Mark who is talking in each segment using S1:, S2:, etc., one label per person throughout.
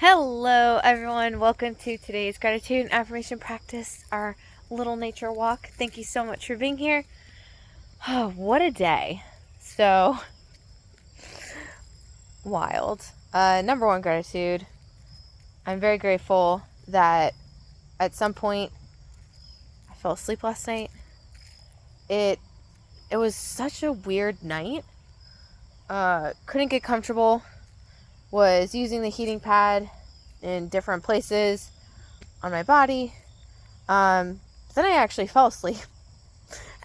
S1: Hello, everyone. Welcome to today's gratitude and affirmation practice, our little nature walk. Thank you so much for being here. Oh, what a day. So wild. Number one, gratitude. I'm very grateful that at some point I fell asleep last night. It was such a weird night. Couldn't get comfortable. Was using the heating pad in different places on my body. Then I actually fell asleep.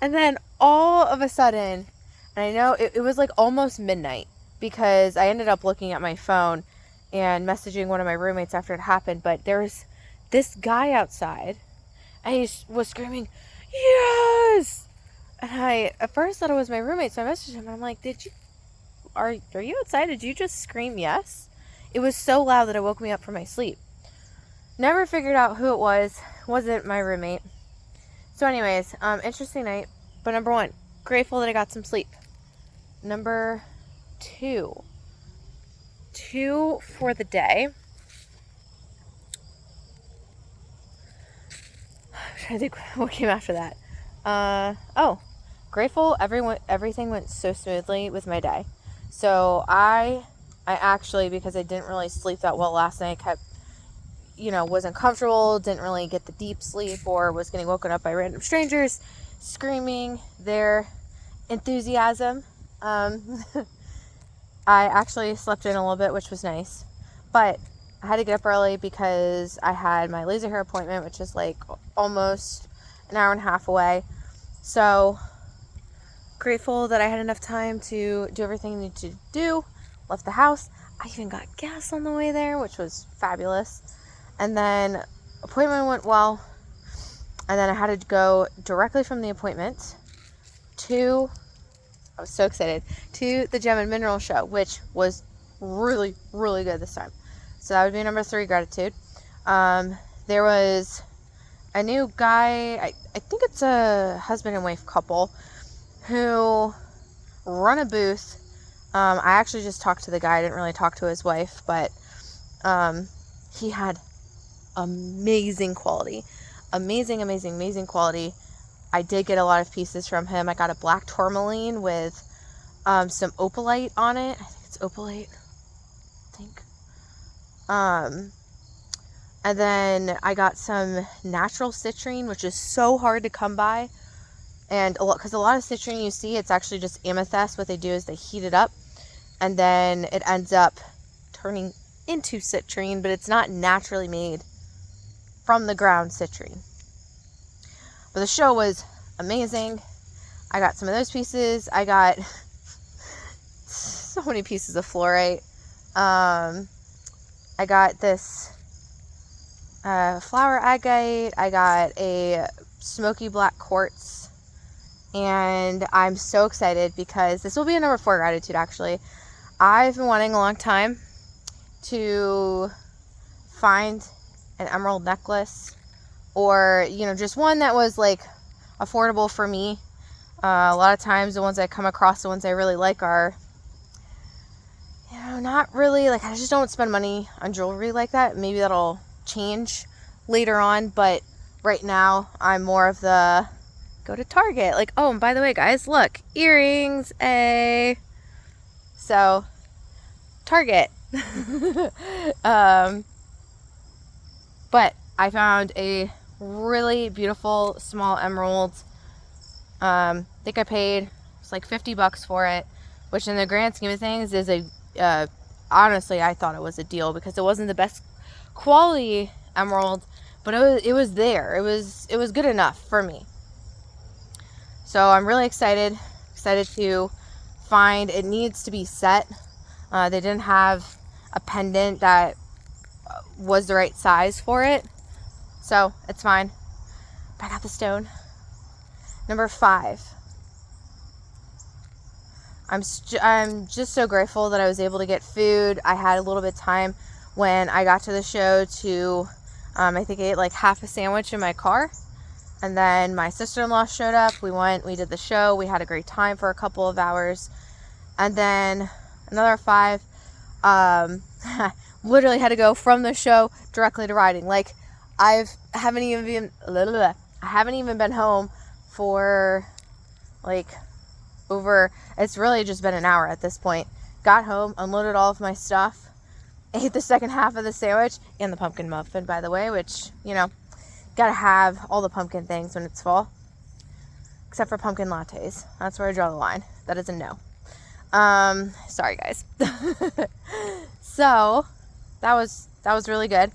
S1: And then all of a sudden, and I know it was like almost midnight because I ended up looking at my phone and messaging one of my roommates after it happened. But there was this guy outside and he was screaming, "Yes!" And I at first thought it was my roommate, so I messaged him and I'm like, are you outside? Did you just scream yes? It was so loud that it woke me up from my sleep. Never figured out who it was. Wasn't my roommate. So anyways, interesting night. But number one, grateful that I got some sleep. Number two for the day. I'm trying to think what came after that. Grateful everything went so smoothly with my day. So I actually, because I didn't really sleep that well last night, wasn't comfortable, didn't really get the deep sleep, or was getting woken up by random strangers screaming their enthusiasm. I actually slept in a little bit, which was nice, but I had to get up early because I had my laser hair appointment, which is like almost an hour and a half away. So grateful that I had enough time to do everything I needed to do. Left the house. I even got gas on the way there, which was fabulous. And then appointment went well. And then I had to go directly from the appointment I was so excited, to the Gem and Mineral Show, which was really, really good this time. So that would be number 3, gratitude. There was a new guy, I think it's a husband and wife couple, who run a booth. I actually just talked to the guy. I didn't really talk to his wife, but he had amazing quality. Amazing quality. I did get a lot of pieces from him. I got a black tourmaline with some opalite on it. I think it's opalite. And then I got some natural citrine, which is so hard to come by. And because a lot of citrine you see, it's actually just amethyst. What they do is they heat it up, and then it ends up turning into citrine, but it's not naturally made from the ground citrine. But the show was amazing. I got some of those pieces. I got so many pieces of fluorite. I got this flower agate. I got a smoky black quartz. And I'm so excited because this will be a number 4 gratitude, actually. I've been wanting a long time to find an emerald necklace, or, just one that was like affordable for me. A lot of times the ones I come across, the ones I really like, are, not really, like, I just don't spend money on jewelry like that. Maybe that'll change later on, but right now I'm more of the go to Target. Like, oh, and by the way, guys, look, earrings, so Target. But I found a really beautiful small emerald. I think I paid, it's like $50 for it, which in the grand scheme of things is honestly, I thought it was a deal because it wasn't the best quality emerald, but it was there. It was good enough for me. So I'm really excited to find, it needs to be set. They didn't have a pendant that was the right size for it, so it's fine. But I got the stone. Number 5. I'm just so grateful that I was able to get food. I had a little bit of time when I got to the show to, I think I ate like half a sandwich in my car. And then my sister-in-law showed up. We did the show. We had a great time for a couple of hours. And then another 5, literally had to go from the show directly to riding. Like, I haven't even been home for like it's really just been an hour at this point. Got home, unloaded all of my stuff, ate the second half of the sandwich and the pumpkin muffin, by the way, which, you know, gotta have all the pumpkin things when it's fall, except for pumpkin lattes. That's where I draw the line. That is a no. Sorry guys. So that was really good.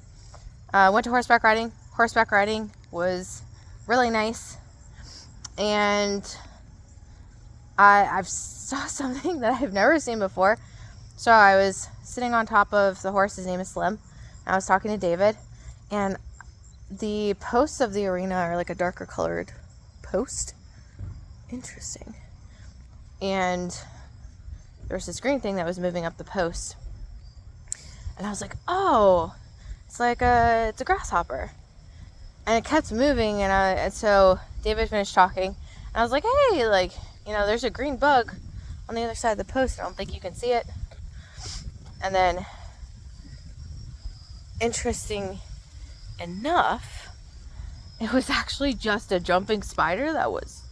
S1: Went to horseback riding. Horseback riding was really nice, and I've saw something that I've never seen before. So I was sitting on top of the horse. His name is Slim. And I was talking to David, and the posts of the arena are like a darker colored post. Interesting. And there was this green thing that was moving up the post, and I was like, oh, it's a grasshopper. And it kept moving, and so David finished talking, and I was like, hey, like, you know, there's a green bug on the other side of the post. I don't think you can see it. And then, interesting enough, it was actually just a jumping spider that was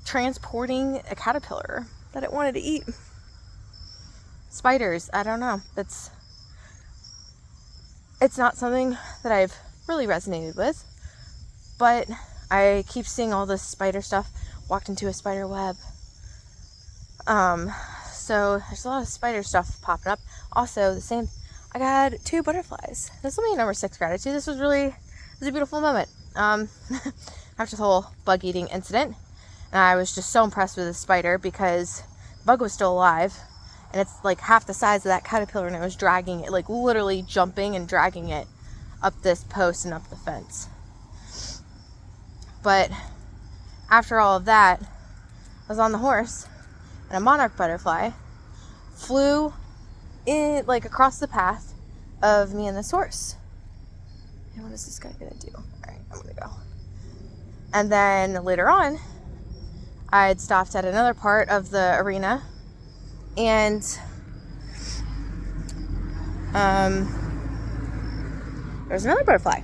S1: transporting a caterpillar that it wanted to eat. Spiders, I don't know. It's not something that I've really resonated with, but I keep seeing all this spider stuff. Walked into a spider web. So there's a lot of spider stuff popping up. Also, I got 2 butterflies. This will be number 6 gratitude. This was a beautiful moment. After the whole bug eating incident, and I was just so impressed with the spider because the bug was still alive, and it's like half the size of that caterpillar, and it was dragging it, like literally jumping and dragging it up this post and up the fence. But after all of that, I was on the horse, and a monarch butterfly flew in, like, across the path of me and this horse. And what is this guy gonna do? All right, I'm gonna go. And then later on, I had stopped at another part of the arena, and there was another butterfly.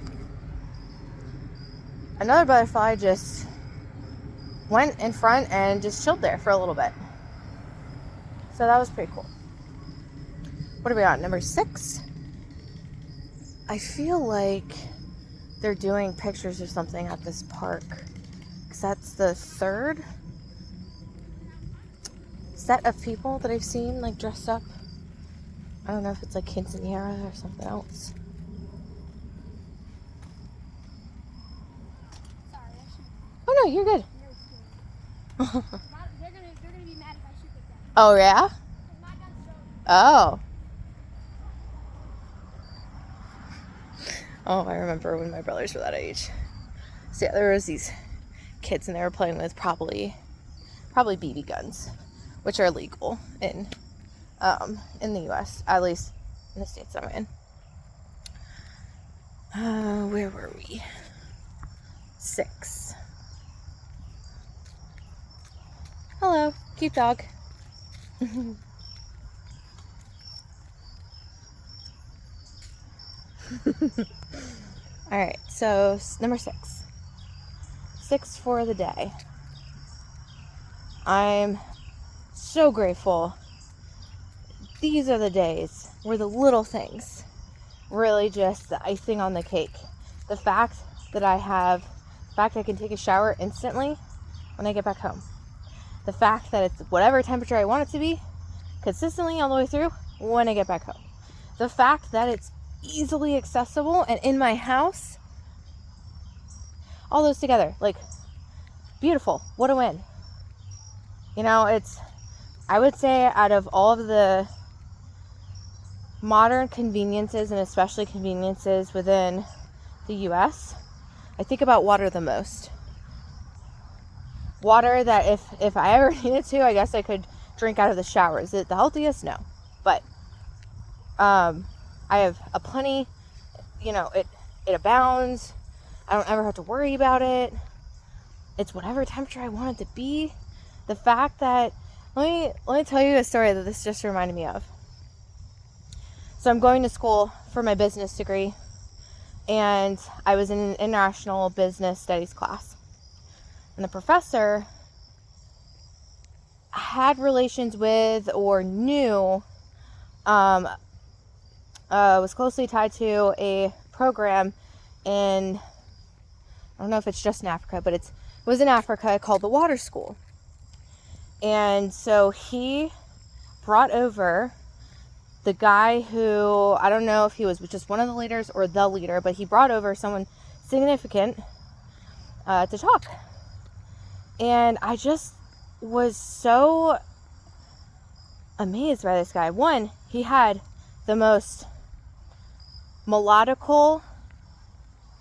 S1: Another butterfly just went in front and just chilled there for a little bit. So that was pretty cool. What are we on? Number 6? I feel like they're doing pictures or something at this park, because that's the 3rd set of people that I've seen, like, dressed up. I don't know if it's like quinceañera or something else.
S2: Sorry,
S1: Oh no, you're good.
S2: they're gonna be mad if I shoot the gun.
S1: Oh yeah?
S2: My gun's loaded.
S1: Oh. Oh, I remember when my brothers were that age. So yeah, there was these kids, and they were playing with probably BB guns, which are legal in the U.S., at least in the states I'm in. Where were we? 6. Hello, cute dog. Alright, so number 6. 6 for the day. I'm so grateful. These are the days where the little things really just the icing on the cake. The fact that I can take a shower instantly when I get back home. The fact that it's whatever temperature I want it to be consistently all the way through when I get back home. The fact that it's easily accessible and in my house. All those together, like, beautiful. What a win. You know, I would say out of all of the modern conveniences, and especially conveniences within the US, I think about water the most. Water that if I ever needed to, I guess I could drink out of the shower. Is it the healthiest? No. But I have a plenty, you know, it abounds. I don't ever have to worry about it. It's whatever temperature I want it to be. The fact that, let me tell you a story that this just reminded me of. So I'm going to school for my business degree, and I was in an international business studies class. And the professor had relations with or knew, was closely tied to a program in, I don't know if it's just in Africa, but it was in Africa, called the Water School. And so he brought over the guy who, I don't know if he was just one of the leaders or the leader, but he brought over someone significant to talk. And I just was so amazed by this guy. One, he had the most melodical,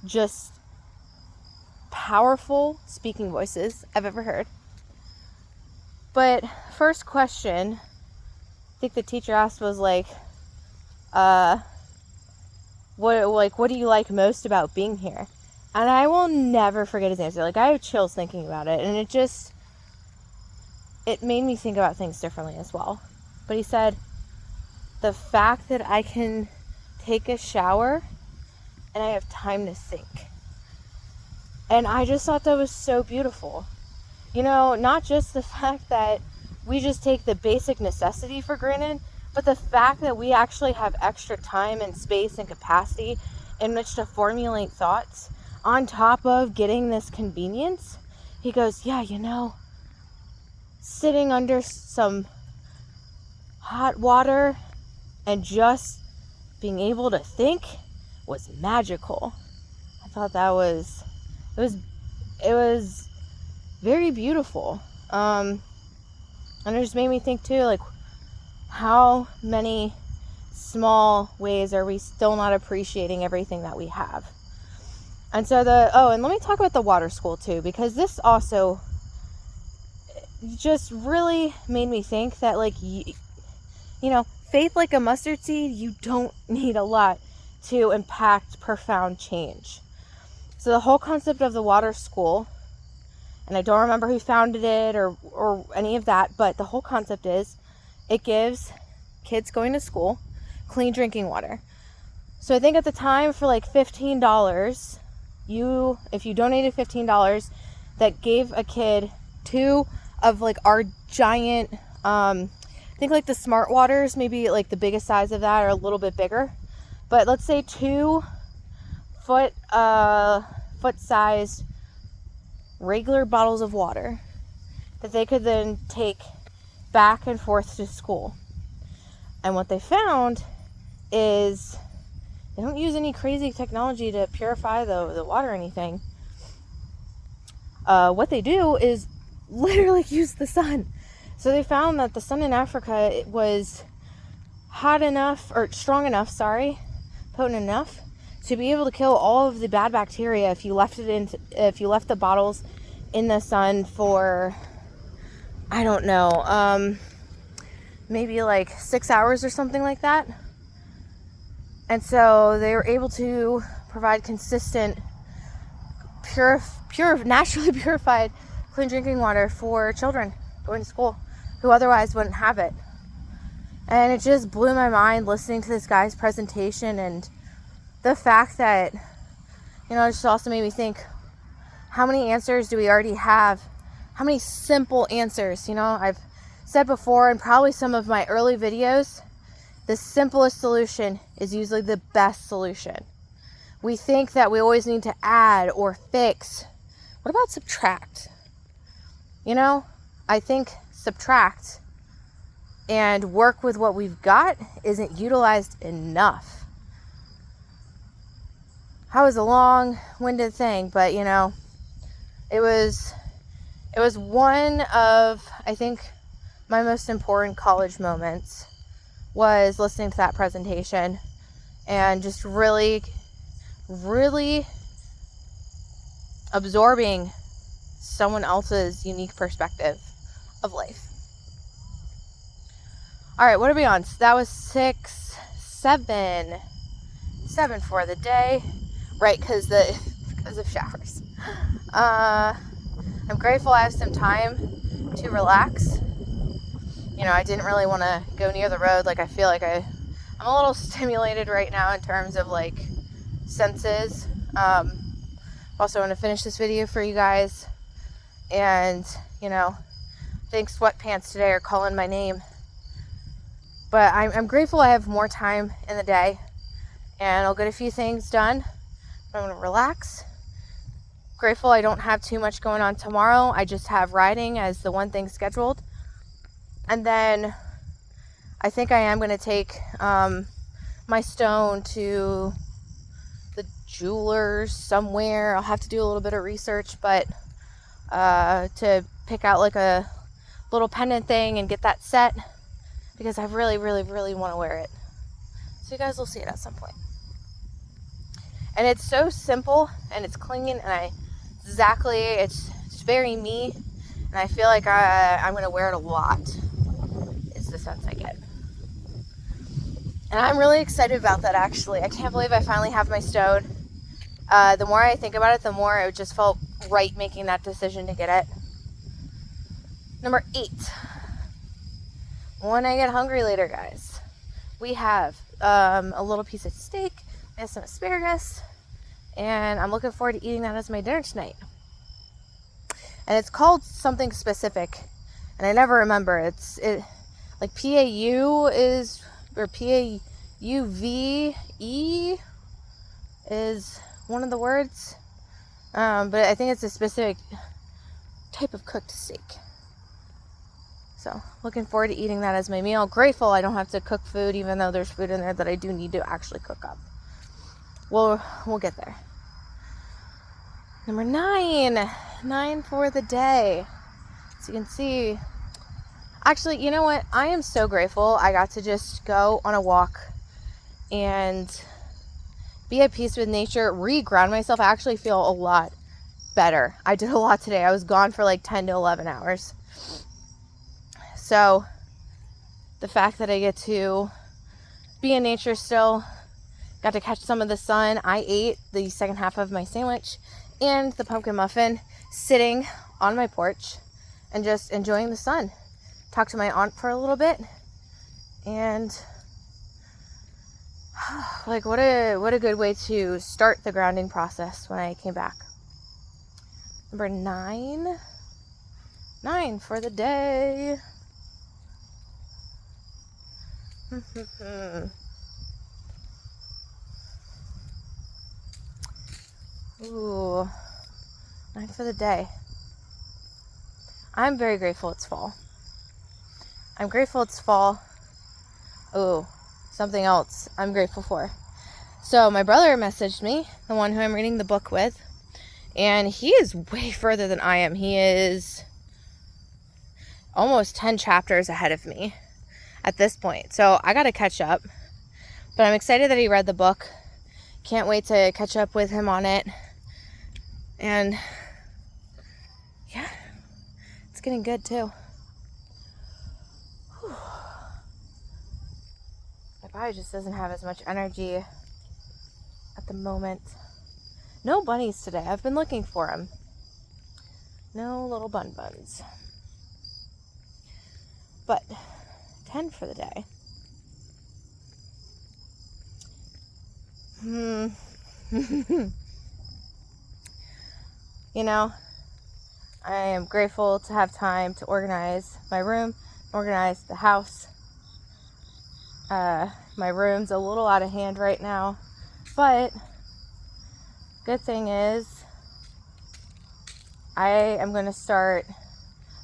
S1: just powerful speaking voices I've ever heard. But first question I think the teacher asked was like, what do you like most about being here? And I will never forget his answer. Like, I have chills thinking about it, and it made me think about things differently as well. But he said, the fact that I can take a shower and I have time to think. And I just thought that was so beautiful. You know, not just the fact that we just take the basic necessity for granted, but the fact that we actually have extra time and space and capacity in which to formulate thoughts on top of getting this convenience. He goes, yeah, you know, sitting under some hot water and just being able to think was magical. I thought that it was very beautiful. And it just made me think too, like, how many small ways are we still not appreciating everything that we have? And so and let me talk about the water school too, because this also just really made me think that, like, you know, faith like a mustard seed, you don't need a lot to impact profound change. So the whole concept of the water school, and I don't remember who founded it or any of that, but the whole concept is it gives kids going to school clean drinking water. So I think at the time, for like $15, if you donated $15, that gave a kid 2 of like our giant, I think like the Smart Waters, maybe like the biggest size of that or a little bit bigger, but let's say 2 foot-sized regular bottles of water that they could then take back and forth to school. And what they found is they don't use any crazy technology to purify the water or anything. What they do is literally use the sun. So they found that the sun in Africa, it was potent enough, to be able to kill all of the bad bacteria if you left the bottles in the sun for, I don't know, maybe like 6 hours or something like that. And so they were able to provide consistent, naturally purified, clean drinking water for children going to school who otherwise wouldn't have it. And it just blew my mind listening to this guy's presentation, and the fact that, you know, it just also made me think, how many answers do we already have? How many simple answers? You know, I've said before in probably some of my early videos, the simplest solution is usually the best solution. We think that we always need to add or fix. What about subtract? You know, I think subtract and work with what we've got isn't utilized enough. That was a long-winded thing, but you know, it was one of, I think, my most important college moments, was listening to that presentation and just really, really absorbing someone else's unique perspective of life. All right, what are we on? So that was 7 for the day, right? Because of showers. I'm grateful I have some time to relax. You know, I didn't really want to go near the road. Like, I feel like I I'm a little stimulated right now in terms of like senses. Also want to finish this video for you guys, and you know, I think sweatpants today are calling my name. But I'm grateful I have more time in the day, and I'll get a few things done. I'm gonna relax. Grateful I don't have too much going on tomorrow. I just have riding as the one thing scheduled. And then I think I am gonna take my stone to the jeweler's somewhere. I'll have to do a little bit of research, but to pick out like a little pendant thing and get that set, because I really, really, really want to wear it. So you guys will see it at some point. And it's so simple, and it's clean, and it's very me, and I feel like I'm going to wear it a lot, is the sense I get. And I'm really excited about that, actually. I can't believe I finally have my stone. The more I think about it, the more it just felt right making that decision to get it. Number 8. When I get hungry later, guys, we have a little piece of steak and some asparagus, and I'm looking forward to eating that as my dinner tonight. And it's called something specific, and I never remember. It's like PAU is, or PAUVE is one of the words, but I think it's a specific type of cooked steak. So, looking forward to eating that as my meal. Grateful I don't have to cook food, even though there's food in there that I do need to actually cook up. We'll get there. Number 9. 9 for the day. So you can see, actually, you know what? I am so grateful I got to just go on a walk and be at peace with nature, re-ground myself. I actually feel a lot better. I did a lot today. I was gone for like 10 to 11 hours. So the fact that I get to be in nature still, got to catch some of the sun. I ate the second half of my sandwich and the pumpkin muffin sitting on my porch and just enjoying the sun. Talked to my aunt for a little bit, and like what a good way to start the grounding process when I came back. Number 9. 9 for the day. Ooh, 9 for the day. I'm very grateful it's fall. I'm grateful it's fall. Ooh, something else I'm grateful for. So my brother messaged me, the one who I'm reading the book with, and he is way further than I am. He is almost 10 chapters ahead of me at this point. So I got to catch up. But I'm excited that he read the book. Can't wait to catch up with him on it. And yeah, it's getting good too. Whew. My body just doesn't have as much energy at the moment. No bunnies today. I've been looking for them. No little buns. But 10 for the day. You know, I am grateful to have time to organize my room, organize the house. My room's a little out of hand right now, but good thing is I am going to start,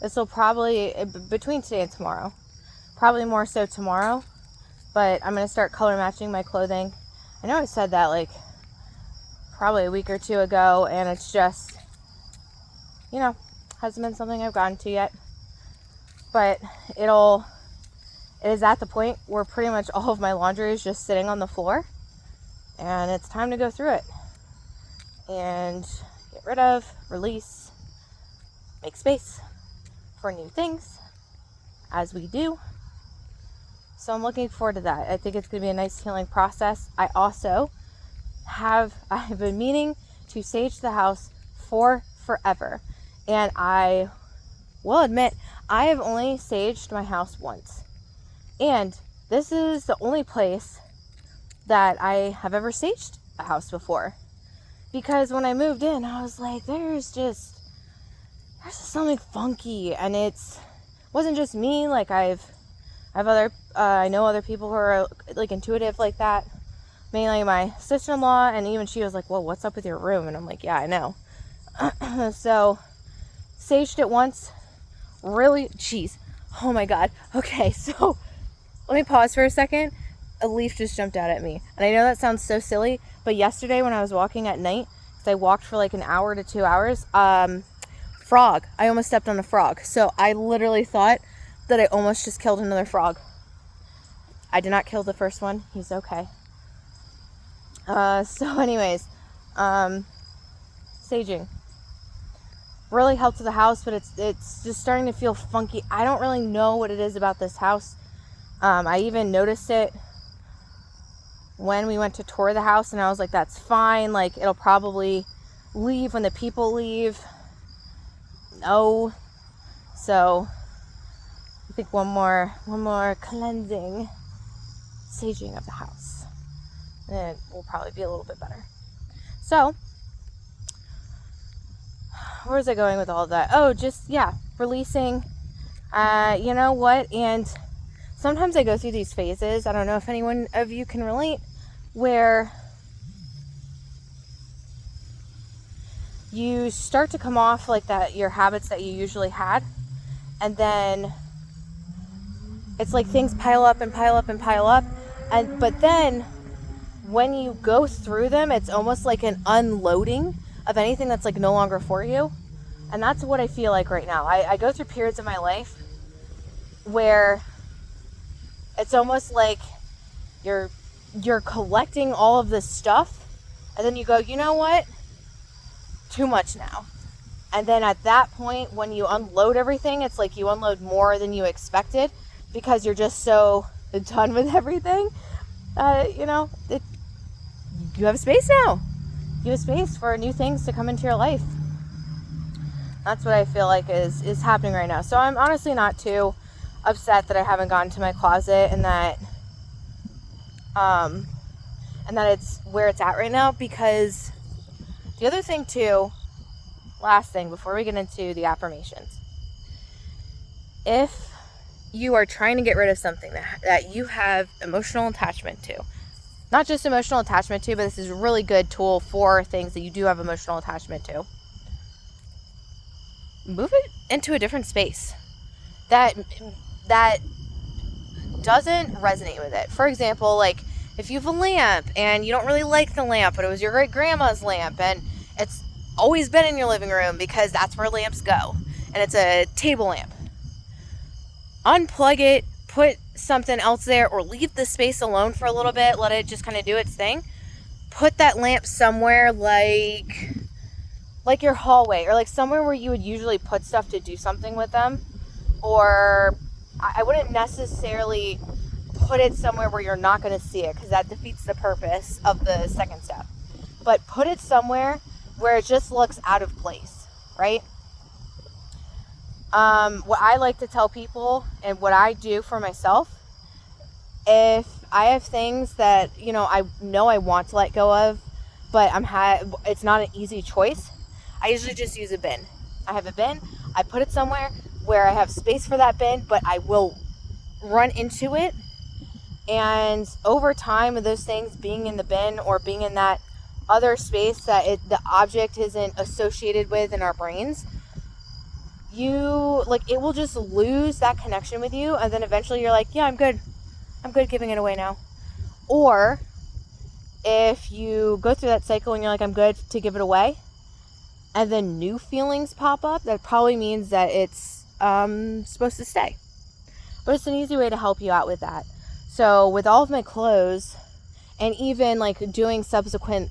S1: this will probably, between today and tomorrow, probably more so tomorrow, but I'm going to start color matching my clothing. I know I said that like probably a week or two ago, and it's just, you know, hasn't been something I've gotten to yet, but it is at the point where pretty much all of my laundry is just sitting on the floor, and it's time to go through it and get rid of, release, make space for new things as we do. So I'm looking forward to that. I think it's going to be a nice healing process. I also I've been meaning to sage the house for forever. And I will admit, I have only saged my house once. And this is the only place that I have ever saged a house before. Because when I moved in, I was like, there's just something funky, and wasn't just me. Like I know other people who are like intuitive like that. Mainly my sister-in-law, and even she was like, well, what's up with your room? And I'm like, yeah, I know. So, saged it once. Really? Jeez. Oh my God. Okay, so let me pause for a second. A leaf just jumped out at me. And I know that sounds so silly, but yesterday when I was walking at night, because I walked for like an hour to 2 hours, frog. I almost stepped on a frog. So I literally thought that I almost just killed another frog. I did not kill the first one. He's okay. So anyways, saging really helped with the house, but it's just starting to feel funky. I don't really know what it is about this house. I even noticed it when we went to tour the house, and I was like, that's fine. Like, it'll probably leave when the people leave. No. So I think one more cleansing, saging of the house, and it will probably be a little bit better. So, where was I going with all of that? Oh, just, releasing. You know what? And sometimes I go through these phases. I don't know if anyone of you can relate, where you start to come off like that, your habits that you usually had, and then it's like things pile up and pile up and pile up, but then when you go through them, it's almost like an unloading of anything that's like no longer for you. And that's what I feel like right now. I go through periods of my life where it's almost like you're collecting all of this stuff, and then you go, you know what? Too much now. And then at that point, when you unload everything, it's like you unload more than you expected, because you're just so done with everything. You have space now. You have space for new things to come into your life. That's what I feel like is happening right now. So I'm honestly not too upset that I haven't gone to my closet, and that it's where it's at right now. Because the other thing too, last thing before we get into the affirmations, if you are trying to get rid of something that you have emotional attachment to, not just emotional attachment to, but this is a really good tool for things that you do have emotional attachment to, move it into a different space that doesn't resonate with it. For example, like if you have a lamp and you don't really like the lamp, but it was your great grandma's lamp, and it's always been in your living room because that's where lamps go, and it's a table lamp, unplug it, put something else there, or leave the space alone for a little bit, let it just kind of do its thing. Put that lamp somewhere like your hallway, or like somewhere where you would usually put stuff to do something with them. Or I wouldn't necessarily put it somewhere where you're not going to see it, because that defeats the purpose of the second step. But put it somewhere where it just looks out of place, right? What I like to tell people, and what I do for myself, if I have things that, I know I want to let go of, but it's not an easy choice, I usually just use a bin. I have a bin, I put it somewhere where I have space for that bin, but I will run into it. And over time, of those things being in the bin or being in that other space that the object isn't associated with in our brains, it will just lose that connection with you, and then eventually you're like, yeah, I'm good giving it away now. Or if you go through that cycle and you're like, I'm good to give it away, and then new feelings pop up, that probably means that it's supposed to stay. But it's an easy way to help you out with that. So with all of my clothes, and even like doing subsequent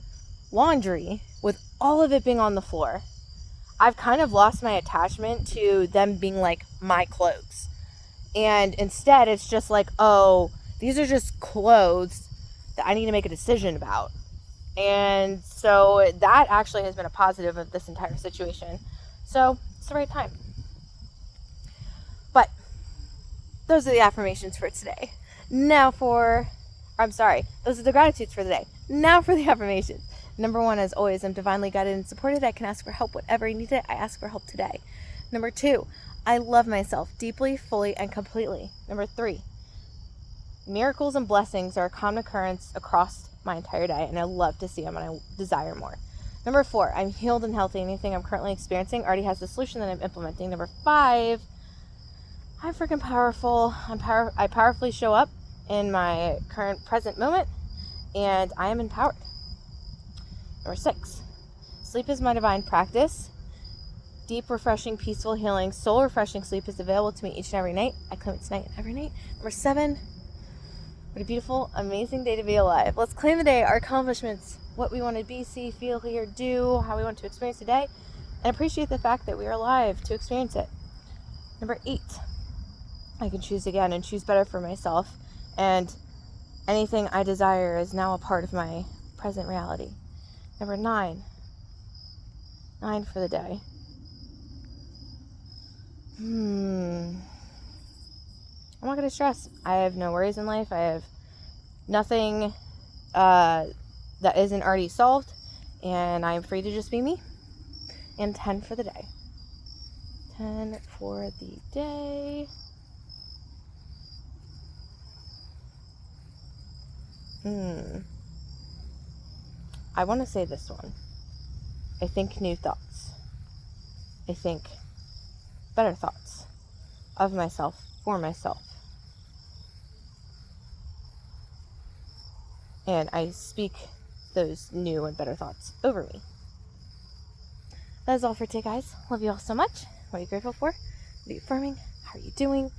S1: laundry, with all of it being on the floor, I've kind of lost my attachment to them being like my clothes. And instead, it's just like, oh, these are just clothes that I need to make a decision about. And so that actually has been a positive of this entire situation. So it's the right time. But those are the affirmations for today. Those are the gratitudes for the day. Now for the affirmations. Number 1, as always, I'm divinely guided and supported. I can ask for help whenever I need it. I ask for help today. Number 2, I love myself deeply, fully, and completely. Number 3, miracles and blessings are a common occurrence across my entire day, and I love to see them, and I desire more. Number 4, I'm healed and healthy. Anything I'm currently experiencing already has the solution that I'm implementing. Number 5, I'm freaking powerful. I powerfully show up in my current present moment, and I am empowered. Number 6, sleep is my divine practice. Deep, refreshing, peaceful, healing, soul refreshing sleep is available to me each and every night. I claim it tonight and every night. Number 7, what a beautiful, amazing day to be alive. Let's claim the day, our accomplishments, what we want to be, see, feel, hear, do, how we want to experience the day, and appreciate the fact that we are alive to experience it. Number 8, I can choose again and choose better for myself, and anything I desire is now a part of my present reality. Number 9 for the day. I'm not going to stress. I have no worries in life. I have nothing that isn't already solved, and I'm free to just be me. And 10 for the day. 10 for the day. I want to say this one. I think new thoughts. I think better thoughts of myself, for myself. And I speak those new and better thoughts over me. That is all for today, guys. Love you all so much. What are you grateful for? What are you affirming? How are you doing?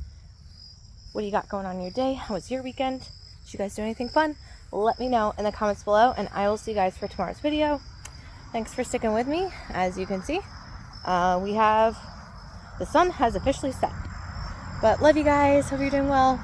S1: What do you got going on in your day? How was your weekend? Did you guys do anything fun? Let me know in the comments below, and I will see you guys for tomorrow's video. Thanks for sticking with me. As you can see, the sun has officially set. But love you guys. Hope you're doing well.